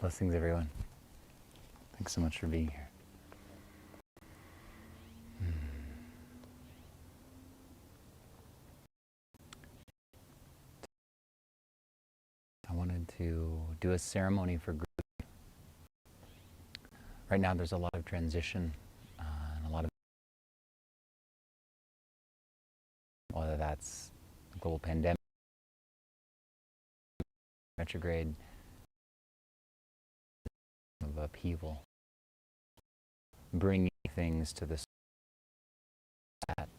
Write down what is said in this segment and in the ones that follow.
Blessings, everyone. Thanks so much for being here. I wanted to do a ceremony for grief. Right now, there's a lot of transition and a lot of, whether that's the global pandemic, retrograde, of upheaval, bringing things to the that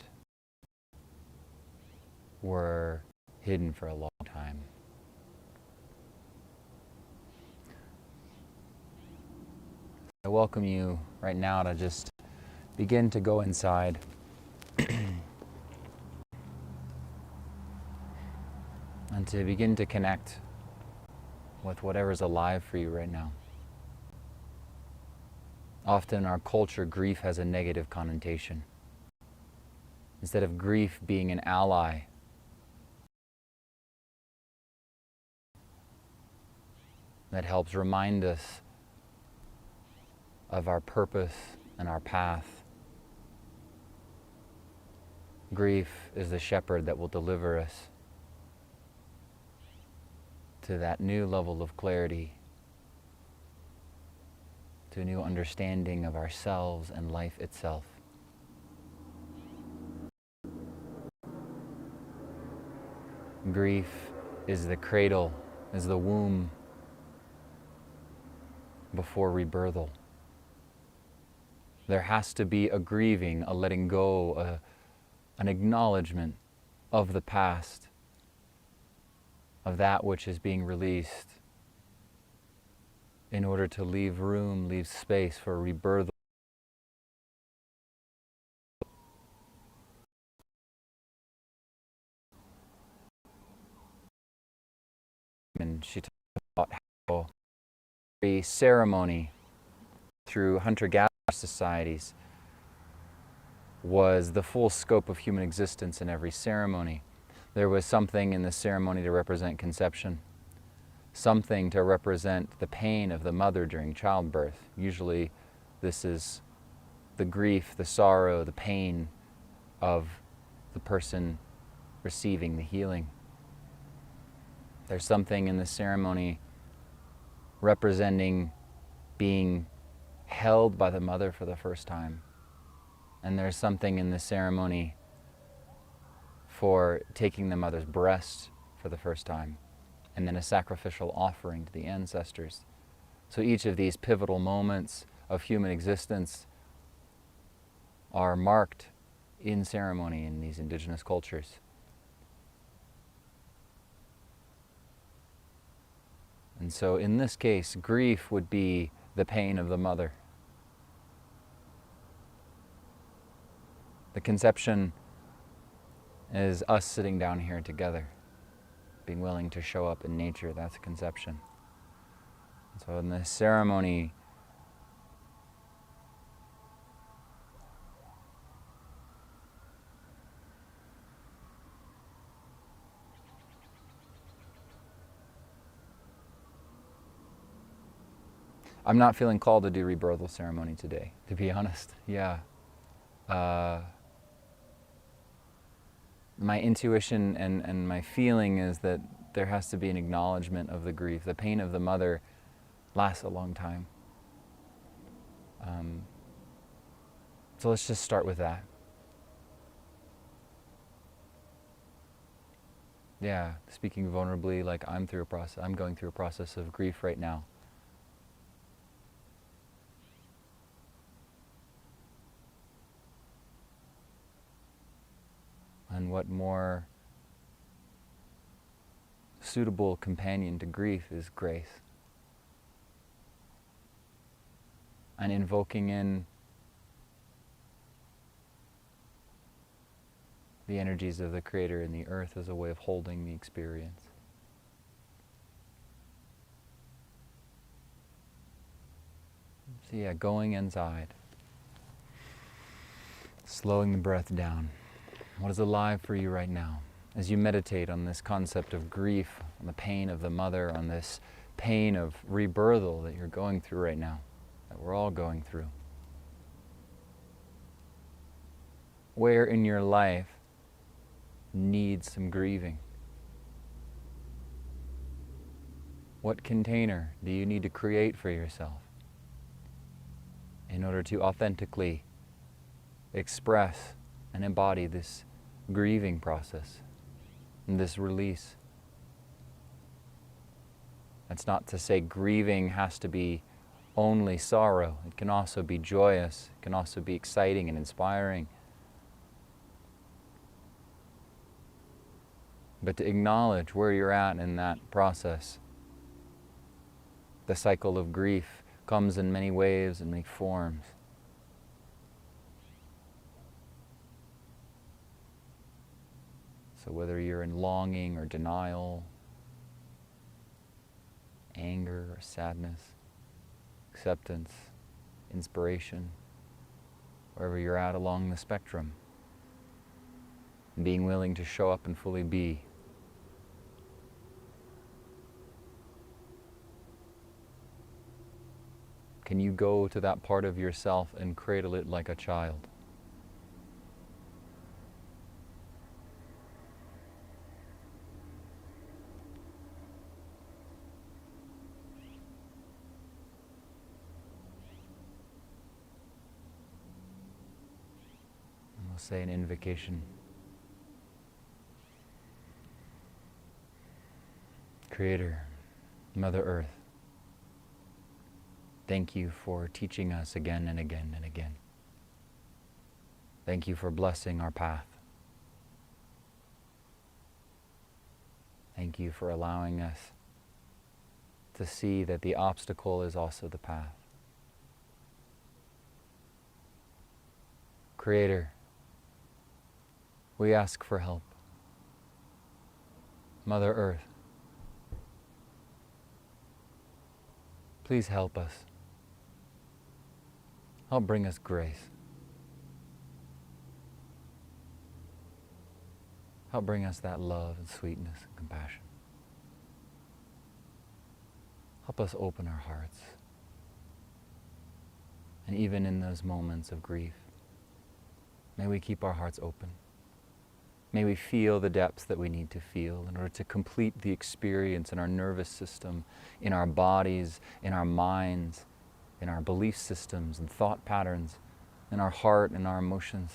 were hidden for a long time. I welcome you right now to just begin to go inside and to begin to connect with whatever's alive for you right now. Often in our culture, grief has a negative connotation. Instead of grief being an ally, that helps remind us of our purpose and our path. Grief is the shepherd that will deliver us to that new level of clarity, to a new understanding of ourselves and life itself. Grief is the cradle, is the womb before rebirthal. There has to be a grieving, a letting go, an acknowledgement of the past, of that which is being released, in order to leave room, leave space for rebirth. And she talked about how the ceremony through hunter-gatherer societies was the full scope of human existence in every ceremony. There was something in the ceremony to represent conception, something to represent the pain of the mother during childbirth. Usually this is the grief, the sorrow, the pain of the person receiving the healing. There's something in the ceremony representing being held by the mother for the first time. And there's something in the ceremony for taking the mother's breast for the first time, and then a sacrificial offering to the ancestors. So each of these pivotal moments of human existence are marked in ceremony in these indigenous cultures. And so in this case, grief would be the pain of the mother. The conception is us sitting down here together, being willing to show up in nature. That's a conception. So in this ceremony, I'm not feeling called to do rebirthal ceremony today, to be honest. Yeah. My intuition and my feeling is that there has to be an acknowledgement of the grief. The pain of the mother lasts a long time. So let's just start with that. Yeah, speaking vulnerably, like I'm going through a process of grief right now. And what more suitable companion to grief is grace. And invoking in the energies of the Creator and the earth as a way of holding the experience. So yeah, going inside, slowing the breath down. What is alive for you right now? As you meditate on this concept of grief, on the pain of the mother, on this pain of rebirthal that you're going through right now, that we're all going through. Where in your life needs some grieving? What container do you need to create for yourself in order to authentically express and embody this grieving process and this release? That's not to say grieving has to be only sorrow. It can also be joyous. It can also be exciting and inspiring. But to acknowledge where you're at in that process. The cycle of grief comes in many waves and many forms. So whether you're in longing or denial, anger or sadness, acceptance, inspiration, wherever you're at along the spectrum, being willing to show up and fully be. Can you go to that part of yourself and cradle it like a child? And we'll say an invocation. Creator, Mother Earth, thank you for teaching us again and again and again. Thank you for blessing our path. Thank you for allowing us to see that the obstacle is also the path. Creator, we ask for help. Mother Earth, please help us. Help bring us grace. Help bring us that love and sweetness and compassion. Help us open our hearts. And even in those moments of grief, may we keep our hearts open. May we feel the depths that we need to feel in order to complete the experience in our nervous system, in our bodies, in our minds, in our belief systems and thought patterns, in our heart and our emotions.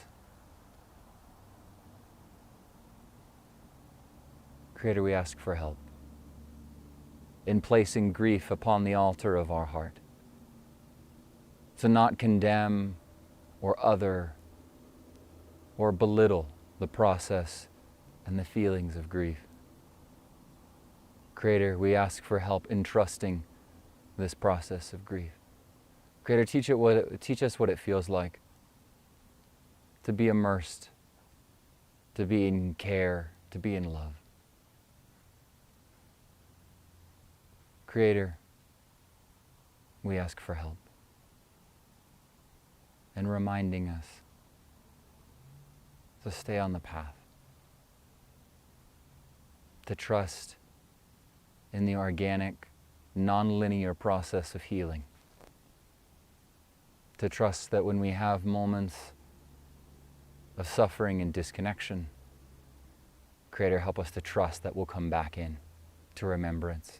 Creator, we ask for help in placing grief upon the altar of our heart, to not condemn or other or belittle the process and the feelings of grief. Creator, we ask for help in trusting this process of grief. Creator, teach us what it feels like to be immersed, to be in care, to be in love. Creator, we ask for help in reminding us to stay on the path, to trust in the organic, non-linear process of healing, to trust that when we have moments of suffering and disconnection, Creator, help us to trust that we'll come back in to remembrance.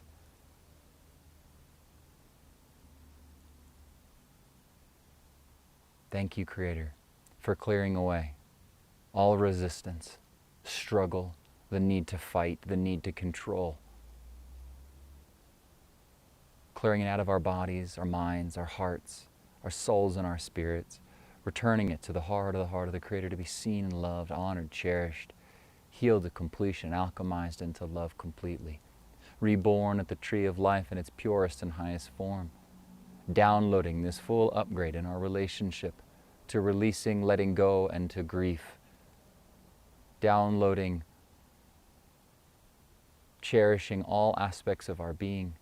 Thank you, Creator, for clearing away all resistance, struggle, the need to fight, the need to control. Clearing it out of our bodies, our minds, our hearts, our souls and our spirits, returning it to the heart of the Creator to be seen and loved, honored, cherished, healed to completion, alchemized into love completely. reborn at the tree of life in its purest and highest form, downloading this full upgrade in our relationship to releasing, letting go, and to grief, downloading, cherishing all aspects of our being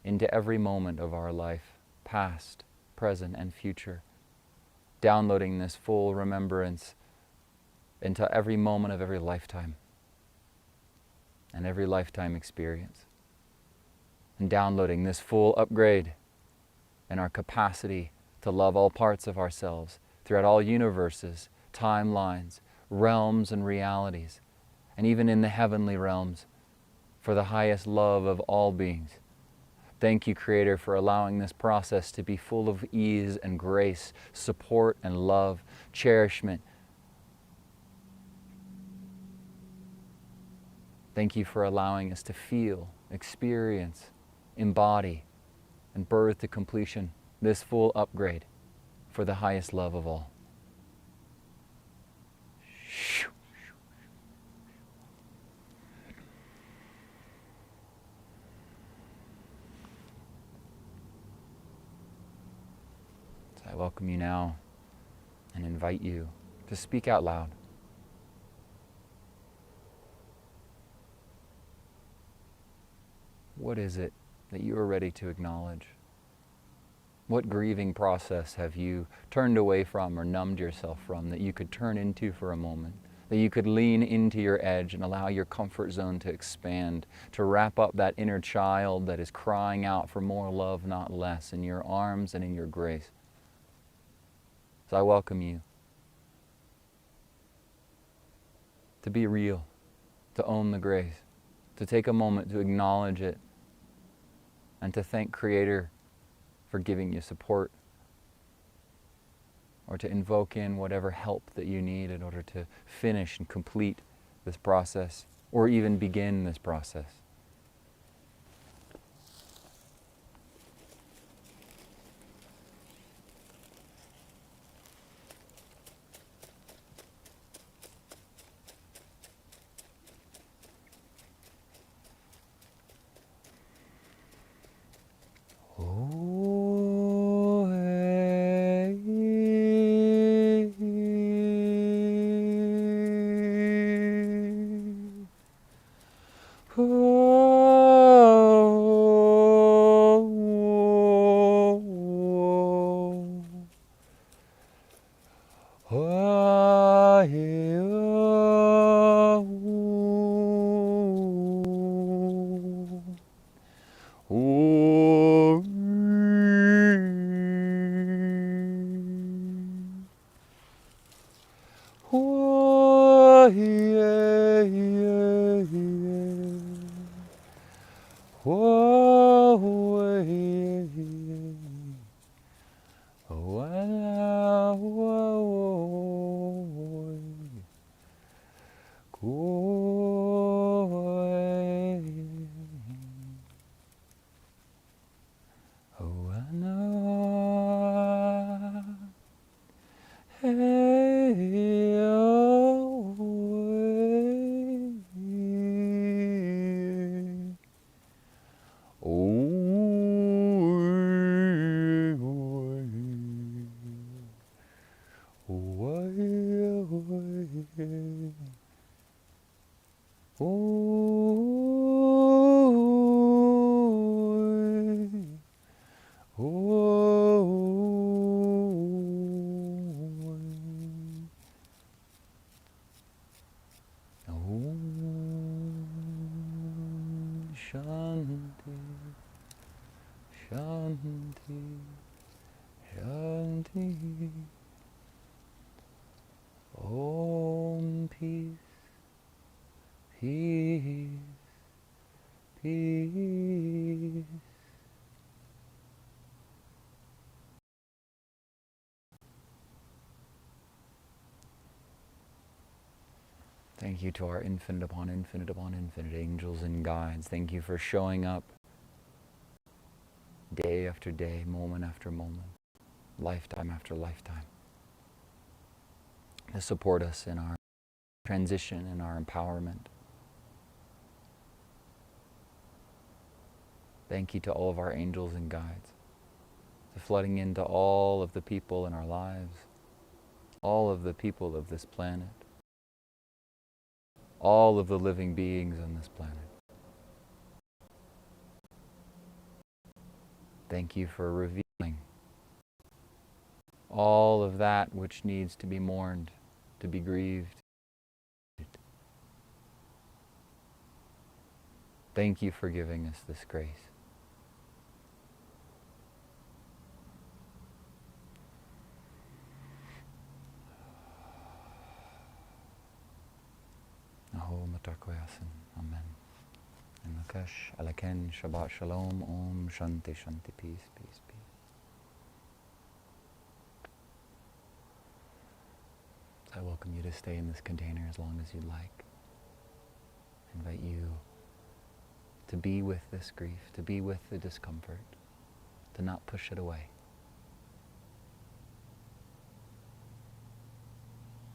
into every moment of our life, past, present, and future, downloading this full remembrance into every moment of every lifetime and every lifetime experience, and downloading this full upgrade in our capacity to love all parts of ourselves throughout all universes, timelines, realms, and realities, and even in the heavenly realms, for the highest love of all beings. Thank you, Creator, for allowing this process to be full of ease and grace, support and love, cherishment. Thank you for allowing us to feel, experience, embody, and birth to completion this full upgrade for the highest love of all. I welcome you now and invite you to speak out loud. What is it that you are ready to acknowledge? What grieving process have you turned away from or numbed yourself from that you could turn into for a moment? That you could lean into your edge and allow your comfort zone to expand, to wrap up that inner child that is crying out for more love, not less, in your arms and in your grace. So I welcome you to be real, to own the grace, to take a moment to acknowledge it, and to thank Creator for giving you support, or to invoke in whatever help that you need in order to finish and complete this process, or even begin this process. Shanti, Shanti, Shanti. Om, peace, peace, peace. Thank you to our infinite upon infinite upon infinite angels and guides. Thank you for showing up day after day, moment after moment, lifetime after lifetime, to support us in our transition and our empowerment. Thank you to all of our angels and guides, to flooding into all of the people in our lives, all of the people of this planet, all of the living beings on this planet. Thank you for revealing all of that which needs to be mourned, to be grieved. Thank you for giving us this grace. Naho Matakoyasin. Amen. In Lakesh, Alaken, Shabbat Shalom, Om, Shanti, Shanti, peace, peace, peace. I welcome you to stay in this container as long as you'd like. I invite you to be with this grief, to be with the discomfort, to not push it away.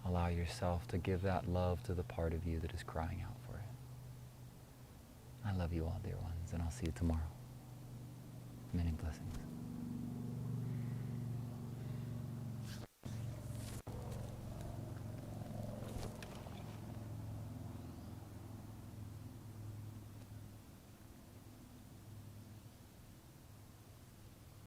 Allow yourself to give that love to the part of you that is crying out for it. I love you all, dear ones, and I'll see you tomorrow. Many blessings.